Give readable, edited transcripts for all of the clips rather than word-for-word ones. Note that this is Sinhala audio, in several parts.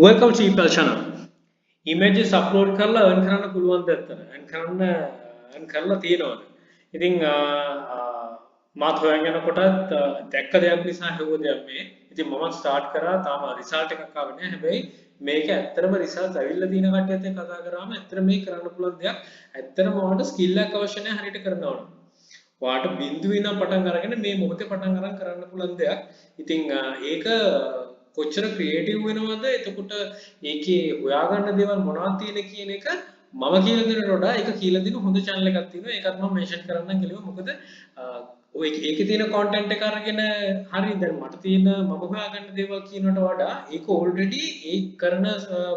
Welcome to People channel. Images upload කරලා earn කරන්න පුළුවන් දැත්තන. earn කරලා තියෙනවා. ඉතින් මාත් හොයන් යනකොටත් දැක්ක දෙයක් නිසා හෙව්ව දෙයක් මේ. ඉතින් මම ස්ටාර්ට් කරා තාම රිසල්ට් එකක් ආවේ නැහැ. හැබැයි මේක ඇත්තටම රිසල්ට් ඇවිල්ලා තියෙන කට්ටියත් එක්ක කතා කරාම ඇත්තටම මේක කරන්න පුළුවන් දෙයක්. ඇත්තටම ඔයාලට ස්කිල් එකක් අවශ්‍ය නැහැ හරියට කරන්න ඕන. ඔයාලට බිඳුවේ ඉඳන් පටන් අරගෙන මේ මොහොතේ පටන් අරන් කරන්න පුළුවන් දෙයක්. ඉතින් ඒක කොච්චර ක්‍රියේටිව් වෙනවද එතකොට ඒකේ හොයාගන්න දේවල් මොනවද තියෙන කියන එක මම කියලා දෙනට වඩා ඒක කියලා දෙන හොඳ channel එකක් තියෙනවා ඒකත් මම මෙන්ෂන් කරන්නම් කියලා මොකද ඔය ඒකේ තියෙන content එක අරගෙන හරි දැන් මට තියෙන මම හොයාගන්න දේවල් කියනට වඩා ඒක already ඒ කරන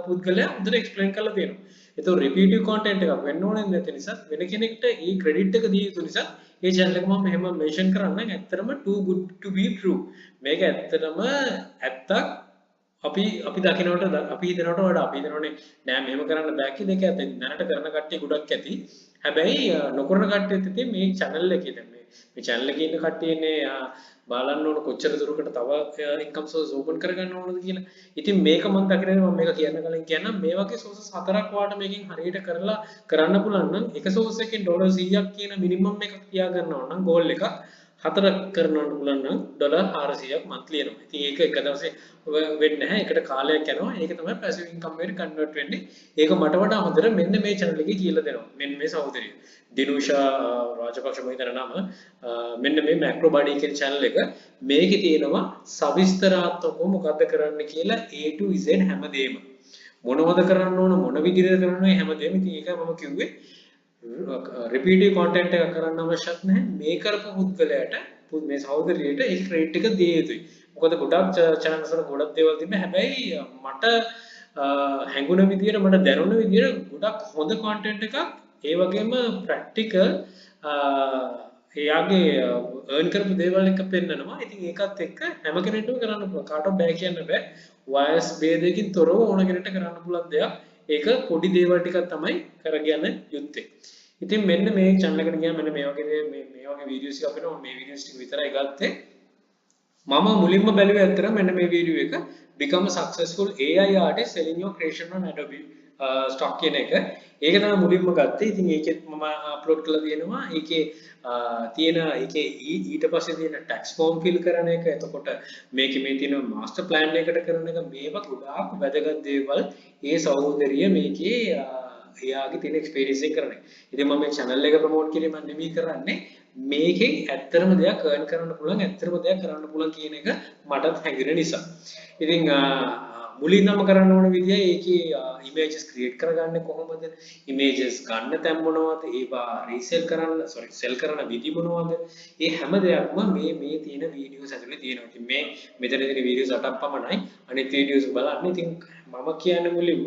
පුද්ගලයා හොඳට explain කරලා තියෙනවා ඒතකොට repetitive content එකක් වෙන්න ඕනේ නැති නිසා වෙන කෙනෙක්ට ඒ credit එක දිය යුතු නිසා ඒ channel එක මම මෙහෙම මෙන්ෂන් කරන්නම් ඇත්තටම too good to be true මේක ඇත්තටම ඇත්තක් අපි දකින්නට අපි හිතනවට වඩා අපි හිතනෝනේ නෑ මෙහෙම කරන්න බෑ කියන එක ඇත්ත දැනට කරන කට්ටිය ගොඩක් ඇති හැබැයි නොකරන කට්ටියත් ඉතින් මේ channel එකේ දැන් මේ channel එකේ ඉන්න කට්ටියනේ බලන්න ඕන කොච්චර දුරකට තව income source open කරගන්න ඕනද කියලා. ඉතින් මේක මම දකින්නේ මම මේක කියන්න කලින් කියන්නම් මේ වගේ sources හතරක් වාට මේකෙන් හරියට කරලා කරන්න පුළුවන් නම් එක source එකකින් $100ක් කියන minimum එකක් තියා ගන්නවා නම් goal එකක් හතරක් කරනවන්න පුළුවන් නම් $400ක් monthly එනවා. ඉතින් ඒක එක දවසේ වෙන්නේ නැහැ. ඒකට කාලයක් යනවා. ඒක තමයි passive income එකට convert වෙන්නේ. ඒක මට වඩා හොඳට මෙන්න මේ channel එකේ කියලා දෙනවා. මෙන්න මේ සහෝදරිය. දිනුෂා රාජපක්ෂ මම හිතන නම මෙන්න මේ macro body කියන channel එක මේකේ තියෙනවා සවිස්තරාත්මකව මොකද්ද කරන්න කියලා A to Z හැමදේම. මොනවද කරන්න ඕන මොන විදිහට කරන්න ඕන හැමදේම. ඉතින් ඒක මම කිව්වේ repeative content එක කරන්න අවශ්‍යත් නැහැ මේ කරපු පුද්ගලයාට මේ සහෝදරියට ඒ ක්‍රෙඩිට් එක දිය යුතුයි මොකද ගොඩක් channels වල ගොඩක් දේවල් තිබෙනවා හැබැයි මට හැඟුණ විදියට මට දැනුණ විදියට ගොඩක් හොඳ content එකක් ඒ වගේම practical එයාගේ earn කරපු දේවල් එක පෙන්නනවා ඉතින් ඒකත් එක්ක හැම කෙනෙක්ටම කරන්න පුළුවන් කාටවත් බෑ කියන්න බෑ වයස් ભેදයකින් තොරව ඕන කෙනෙක්ට කරන්න පුළුවන් දෙයක් ඒක පොඩි දේවල් ටිකක් තමයි කරගෙන යුත්තේ. ඉතින් මෙන්න මේ channel එකට ගියාම මෙන්න මේ වගේ වීඩියෝස් ටික අපිට මේ වීඩියෝස් ටික විතරයි ගත්තේ. මම මුලින්ම බැලුවේ ඇත්තටම මෙන්න මේ වීඩියෝ එක become a successful AI artist selling your creation on Adobe stock කියන එක. ඒක තමයි මුලින්ම ගත්තේ. ඉතින් ඒකෙත් මම අප්ලෝඩ් කරලා තියෙනවා. ඒකේ ඊට පස්සේ තියෙන tax form fill කරන එක. එතකොට මේකේ මේ තියෙන master plan එකකට කරන එක මේවා ගොඩාක් වැදගත් දේවල්. ඒ සහෝදරිය මේකේ එයාගේ තියෙන experience එක කරන්නේ. ඉතින් මම මේ channel එක promote කිරීම නෙමෙයි කරන්නේ. මේකෙන් ඇත්තටම දෙයක් earn කරන්න පුළුවන්, ඇත්තටම දෙයක් කරන්න පුළුවන් කියන එක මටත් හැඟෙන නිසා. ඉතින් මුලින්ම කරන්න ඕන විදිය ඒකේ images create කරගන්නේ කොහොමද? images ගන්න තැන් මොනවද? ඒවා sell කරන විදි මොනවද? මේ හැම දෙයක්ම මේ තියෙන වීඩියෝස් ඇතුලේ තියෙනවා. ඉතින් මේ මෙතන තියෙන වීඩියෝස් 8ක් පමණයි. අනිත් වීඩියෝස් බලන්න. ඉතින් මම කියන්නේ මුලින්ම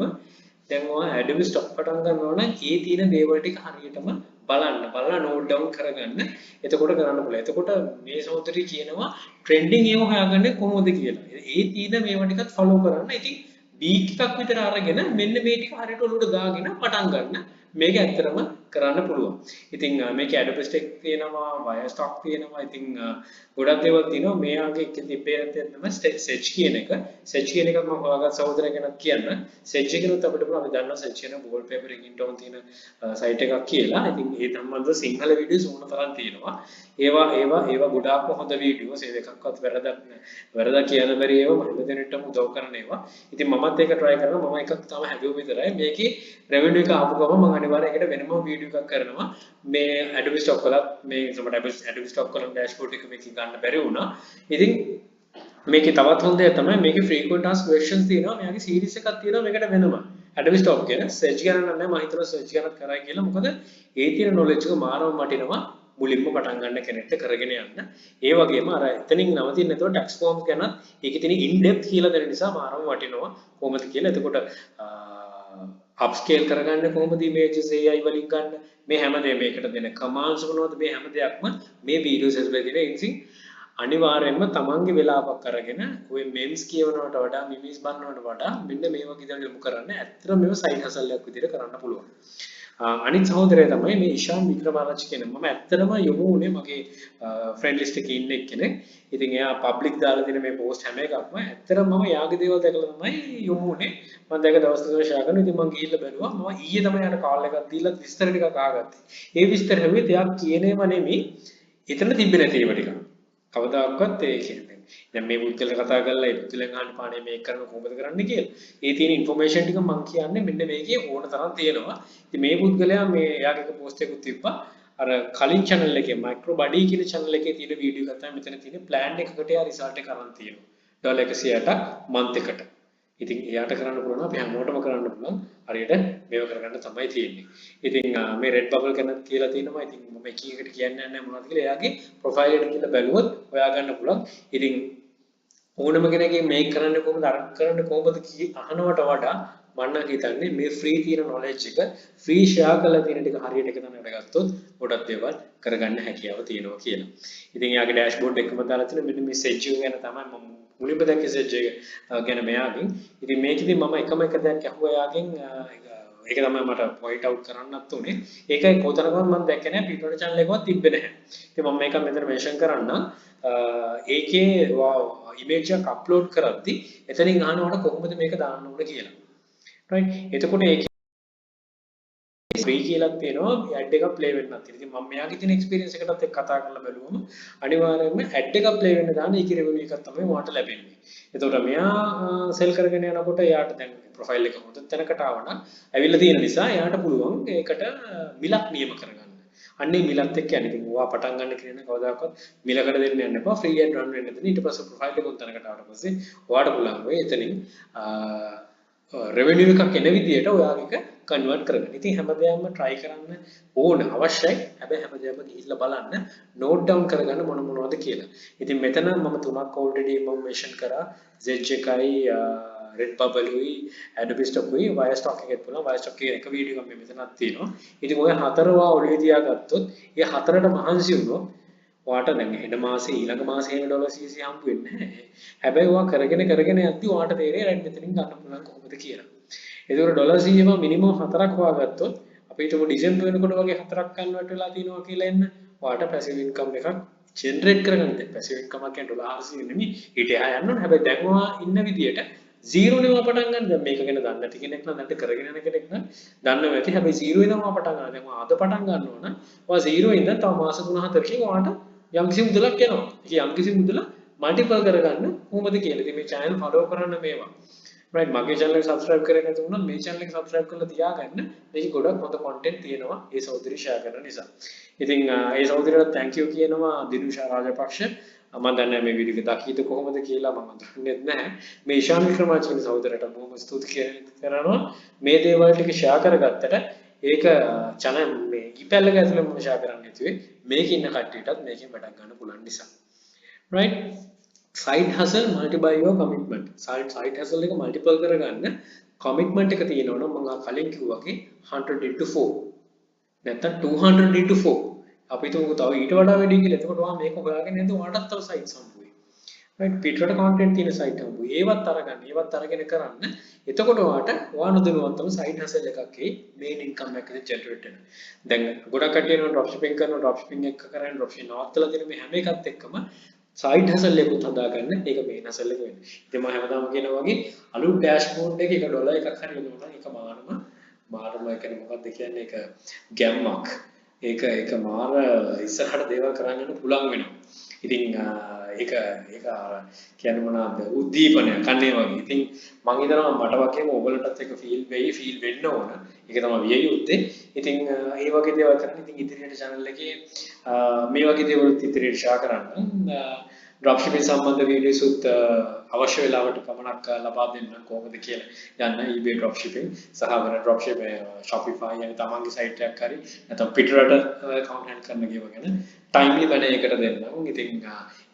දැන් ඔයා Adobe stock පටන් ගන්නවා නම් ඒ තියෙන දේවල් ටික හරියටම බලලා note down කරගන්න. එතකොට කරන්න පුළුවන්. එතකොට මේ සහෝදරිය කියනවා trending ඒව හොයාගන්නේ කොහොමද කියලා. ඒ තියෙන මේවා ටිකත් follow කරන්න. ඉතින් week එකක් විතර අරගෙන මෙන්න මේ ටික හරියට ඔලුවට දාගෙන පටන් ගන්න. මේක ඇත්තටම කරන්න පුළුවන්. ඉතින් මේකේ Adobe stock තියෙනවා, Wirestock තියෙනවා. ඉතින් ගොඩක් දේවල් තියෙනවා. මෙයාගේ තිබෙන තමයි Zedge කියන එක. Zedge කියන එක මම හොයාගත් සහෝදරය ගැන කියන්න. Zedge එකනොත් අපිට අපි දන්නවා Zedge කියන wallpaper එකකින් ටෝන් තියෙන site එකක් කියලා. ඉතින් ඒ සම්බන්ධව සිංහල වීඩියෝස් ඕන තරම් තියෙනවා. ඒවා ගොඩාක්ම හොඳ වීඩියෝස්. ඒ එකක්වත් වැරදක් කියන්න බැරි ඒවා මම දෙන්නටම උදව් කරන ඒවා. ඉතින් මමත් ඒක try කරනවා. මම එකක් තමයි හැදුව විතරයි. මේකේ revenue එක ආපු ගමන් මම අනිවාර්යයෙන් ඒකට වෙනම වීඩියෝ එකක් කරනවා. මේ Adobe stock වල මේ Adobe stock වල dashboard එක මේකේ ගන්න බැරි වුණා. ඉතින් මේකේ තවත් හොඳ දේ තමයි මේකේ frequent asked questions තියෙනවා. මෙයාගේ series එකක් තියෙනවා මේකට වෙනම. Adobe stock කියන Zedge ගන්න නම් මම හිතනවා Zedge ගන්නත් කරයි කියලා. මොකද ඒ තියෙන knowledge එක මාරම වටිනවා. මුලින්ම පටන් ගන්න කෙනෙක්ට කරගෙන යන්න. ඒ වගේම අර එතනින් නවතින්නේ නැතුව tax forms ගැන ඒකේ තියෙන in depth කියලා දෙන නිසා මාරම වටිනවා. කොහොමද කියලා. එතකොට upscale කරගන්න කොහොමද images AI වලින් ගන්න මේ හැමදේම මේකට දෙන commands මොනවද මේ හැම දෙයක්ම මේ videos ඇතුලේ තියෙන ඉතින් අනිවාර්යයෙන්ම තමන්ගේ වෙලාවක් අරගෙන ඔය memes කියවනවට වඩා memes බලනවට වඩා මෙන්න මේ වගේ දේවල් යොමු කරන්න ඇත්තටම මේව side hustle එකක් විදිහට කරන්න පුළුවන් අනිත් සහෝදරය තමයි මේ ඉෂාන් වික්‍රමාරච්චි කියන මම ඇත්තටම යොමු වුණේ මගේ ෆ්‍රෙන්ඩ් ලිස්ට් එකේ ඉන්න එක්කෙනෙක්. ඉතින් එයා පබ්ලික් දාලා දෙන මේ පෝස්ට් හැම එකක්ම ඇත්තටම මම යාගේ දේවල් දැකලා තමයි යොමු වුණේ. මම දැක දවස් දෙකක් ෂෙයා කරනවා. ඉතින් මම ගිහිල්ලා බැලුවා. මම ඊයේ තමයි යාට කාල් එකක් දීලා විස්තර ටිකක් අහගත්තේ. ඒ විස්තර හැමුවේ එයා කියනේම නෙමෙයි. එතන තිබෙන්නේ නැති ඒවා ටික. කවදාකවත් ඒ කියන්නේ දැන් මේ පුද්ගලයා කතා කරලා ඒ පුද්ගලයන් අහන්න පානේ මේක කරන කොහොමද කරන්න කියලා. ඒ තියෙන ইনফෝමේෂන් ටික මම කියන්නේ මෙන්න මේකේ ඕන තරම් තියෙනවා. ඉතින් මේ පුද්ගලයා මේ එයාගේ පෝස්ට් එකක් තිබ්බා. අර කලින් channel එකේ මයික්‍රෝ බඩි කියන channel එකේ තියෙන වීඩියෝ එකක් තමයි මෙතන තියෙන plan එකකට යා රිසල්ට් එක අරන් තියෙනවා. $160ක් month එකට. ඉතින් එයාට කරන්න පුළුවන් අපි හැමෝටම කරන්න පුළුවන් හරියට මේව කරගන්න තමයි තියෙන්නේ. ඉතින් මේ Redbubble ගැන කියලා තියෙනවා. ඉතින් මම එක එකට කියන්නේ නැහැ මොනවද කියලා. එයාගේ ප්‍රොෆයිල් එකට කියලා බැලුවොත් හොයා ගන්න පුළුවන්. ඉතින් ඕනම කෙනෙක්ගේ මේක කරන්න කොහොමද අර කරන්න කොහොමද අහනවට වඩා මම හිතන්නේ මේ ෆ්‍රී තියෙන knowledge එක ෆ්‍රී ෂෙයා කරලා තියෙන ටික හරියට එක තැනකට ගත්තොත් ගොඩක් දේවල් කරගන්න හැකියාව තියෙනවා කියලා. ඉතින් එයාගේ dashboard එකම දාලා තියෙන මෙන්න මේ Zedge ගැන තමයි මම මුලින්ම දැක්කේ Zedge ගැන මෙයාගෙන්. ඉතින් මේකෙදි මම එකම එක දෙයක් අහුවා එයාගෙන් ඒක තමයි මට point out කරන්නත් උනේ. ඒකයි කොතනකවත් මම දැක්කේ නැහැ පිටරට channel එකවත් තිබ්බේ නැහැ. ඉතින් මම මේක මෙතන mention කරන්නම්. ඒකේ image එක upload කරද්දි එතනින් අහනවට කොහොමද මේක දාන්න ඕන කියලා. right එතකොට ඒක ෆ්‍රී කියලා තියෙනවා ඇඩ් එකක් ප්ලේ වෙන්නත් තියෙනවා. ඉතින් මම මෙයාගේ තියෙන එක්ස්පීරියන්ස් එකටත් එක්ක කතා කරලා බැලුවම අනිවාර්යයෙන්ම ඇඩ් එකක් ප්ලේ වෙන්න දාන ඒකේ රෙවෙනියු එකක් තමයි ඔයාලට ලැබෙන්නේ. එතකොට මෙයා සෙල් කරගෙන යනකොට එයාට දැන් ප්‍රොෆයිල් එක හොඳ තැනකට ආවනම් ඇවිල්ලා තියෙන නිසා එයාට පුළුවන් ඒකට මිලක් නියම කරගන්න. අන්නේ මිලත් එක්ක යන්නේ. ඉතින් ඔයා පටන් ගන්න කියන කවදාකවත් මිලකට දෙන්න යන්න එපා. ෆ්‍රී ඇඩ් රන් වෙන්න දෙන්න. ඊට පස්සේ ප්‍රොෆයිල් එක හොඳ තැනකට ආවට පස්සේ ඔයාට පුළුවන් වෙයි එතනින් revenue එකක් එන විදියට ඔයාගේ කන්වර්ට් කරගන්න. ඉතින් හැමදේම try කරන්න ඕන අවශ්‍යයි. හැබැයි හැමදේම ගිහිල්ලා බලන්න note down කරගන්න මොනවද කියලා. ඉතින් මෙතන මම තුනක් already මම mention කරා. Zedge එකයි Redbubble උයි Adobe stock උයි Wirestock එකත් පුළුවන්. Wirestock එකේ එක වීඩියෝ එකක් මෙතනක් තියෙනවා. ඉතින් ඔය හතරවා ඔළුවේ තියාගත්තොත් ඒ හතරට මහන්සි වුණොත් ඔයාට දැන් හෙට මාසේ ඊළඟ මාසේ $100 හම්බ වෙන්නේ නැහැ. හැබැයි ඔයා කරගෙන යද්දි ඔයාට තේරෙයි රෙඩ් මෙතනින් ගන්න පුළුවන් කොහොමද කියලා. ඒකෝර $100 මිනිමම් 4ක් හොයාගත්තොත් අපි හිතමු ඩිසෙම්බර් වෙනකොට වගේ 4ක් කන්වර්ට් වෙලා තිනවා කියලා එන්න. ඔයාට පැසිව් ඉන්කම් එකක් ජෙනරේට් කරගන්න. පැසිව් ඉන්කම් එකක් කියන්නේ $400 නෙමෙයි. ඊට එහා යන්න ඕනේ. හැබැයි දැන් ඔයා ඉන්න විදියට 0 නෙව පටන් ගන්න. දැන් මේක ගැන දන්නේ නැති කෙනෙක් නම් නැත්නම් කරගෙන යන කෙනෙක් නම් දන්නව ඇති. හැබැයි 0 ඉඳන්ම පටන් ගන්න. දැන් ඔයා අද පටන් ගන්න ඕන. ඔයා 0 ඉඳන් තව මාස 3-4කින් ඔයාට යම්කිසි මුදලක් යනවා. ඒ යම්කිසි මුදල මල්ටිපල් කරගන්න කොහොමද කියලා. ඉතින් මේ channel follow කරන්න මේවා. right මගේ channel එක subscribe කරේ නැති වුණා මේ channel එක subscribe කරලා තියාගන්න. මේක ගොඩක් හොඳ content තියෙනවා. ඒ සහෝදරි share කරන නිසා. ඉතින් ඒ සහෝදරියට thank you කියනවා දිනුෂා රාජපක්ෂ. මම දන්නේ මේ වීඩියෝ එක දකිද කොහොමද කියලා මම දන්නේ නැහැ. මේ ඉෂාන් වික්‍රමාචාර්ය සහෝදරයට බොහොම ස්තුති කරනවා. මේ දේවල් ටික share කරගත්තට ඒක channel මේ ඊපැල් එක ඇතුලේ මම share කරන්න හිතුවේ. මේකේ ඉන්න කට්ටියටත් මේකෙන් වැඩක් ගන්න පුළුවන් නිසා. right side hustle multiply your commitment. side hustle එක multiple කරගන්න commitment එක තියෙනවා නම් මම කලින් කිව්වා වගේ 100 into 4 නැත්නම් 200 into 4 අපි තුමු තව ඊට වඩා වැඩි කියලා. එතකොට ඔයා මේක හොයාගෙන ඉඳන් ඔයාටත් තව sites හම්බුවේ. right පිටරට content තියෙන site හම්බුවේ. ඒවත් අරගන්න. ඒවත් අරගෙන කරන්න. එතකොට ඔයාට ඔයා නොදැනුවත්වම side hustle එකක් main income එක generate වෙනවා. දැන් ගොඩක් කට්ටිය නෝ dropshipping කරනවා. dropshipping එක කරන්නේ dropshipping නවත්තලා දෙන මේ හැම එකත් එක්කම side hustle එකකුත් හදාගන්න. ඒක main hustle එක වෙන්නේ. ඉතින් මම හැමදාම කියනවා වගේ අලුත් dashboard එකේ $1 එකක් හරි වෙනවා නම් ඒක මාරම කියන්නේ මොකක්ද කියන්නේ ඒක ගැම්මක්. ඒක මාර ඉස්සරහට දේවල් කරන්න පුළුවන් වෙනවා. ඉතින් ඒක කියන්නේ මොනවාද උද්දීපනය කන්නේ වගේ. ඉතින් මම හිතනවා මට වගේම ඔයගලටත් ඒක ෆීල් වෙන්න ඕන. ඒක තමයි විය යුත්තේ. ඉතින් ඒ වගේ දේවල් කරන්න ඉතින් ඉදිරියට channel එකේ මේ වගේ දේවල් ඉදිරියට share කරන්න. dropshipping සම්බන්ධ වීඩියෝස් උත් අවශ්‍ය වෙලාවට පමණක් ලබා දෙන්න කොහොමද කියලා යන්න eBay dropshipping සහ වෙන dropshipping Shopify යන තමන්ගේ site එකක් හරි නැත්නම් පිටරට account hand කරන්න ගියව ගැන timely වැඩ එකකට දෙන්නම්. ඉතින්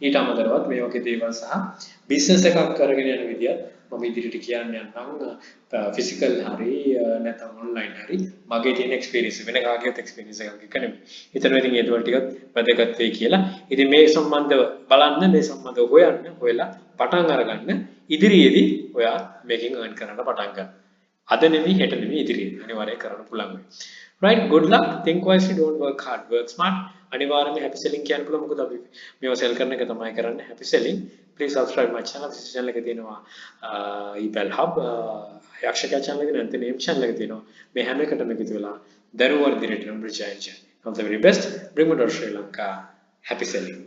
ඊට අමතරවත් මේ වගේ දේවල් සහ business එකක් කරගෙන යන විදියත් මම ඉදිරියට කියන්න යන්නම්. physical හරි නැත්නම් online හරි මගේ තියෙන experience වෙන කාගේත් experience එකක් එක නෙමෙයි. හිතනවා ඉතින් ඒ දේවල් ටිකත් වැදගත් වෙයි කියලා. ඉතින් මේ සම්බන්ධව බලන්න මේ සම්බන්ධව හොයලා පටන් අරගන්න ඉදිරියේදී ඔයා මේකෙන් earn කරන්න පටන් ගන්න. අද නෙමෙයි හෙට නෙමෙයි ඉදිරියේ අනිවාර්යයෙන් කරන්න පුළුවන් වෙයි. Right, good luck. Think wisely, don't work hard, work smart. අනිවාර්යයෙන්ම happy selling කියන්න පුළුවන්. මොකද අපි මේව sell කරන එක තමයි කරන්නේ. Happy selling. Please subscribe my channel. This channel එකේ තියෙනවා email hub යක්ෂකයා channel එකේ නැත්නම් name channel එකේ තියෙනවා. මේ හැම එකටම එකතු වෙලා දරුවෝ දිනට නම් bridge engine. All the very best. Bring me to Sri Lanka. Happy selling.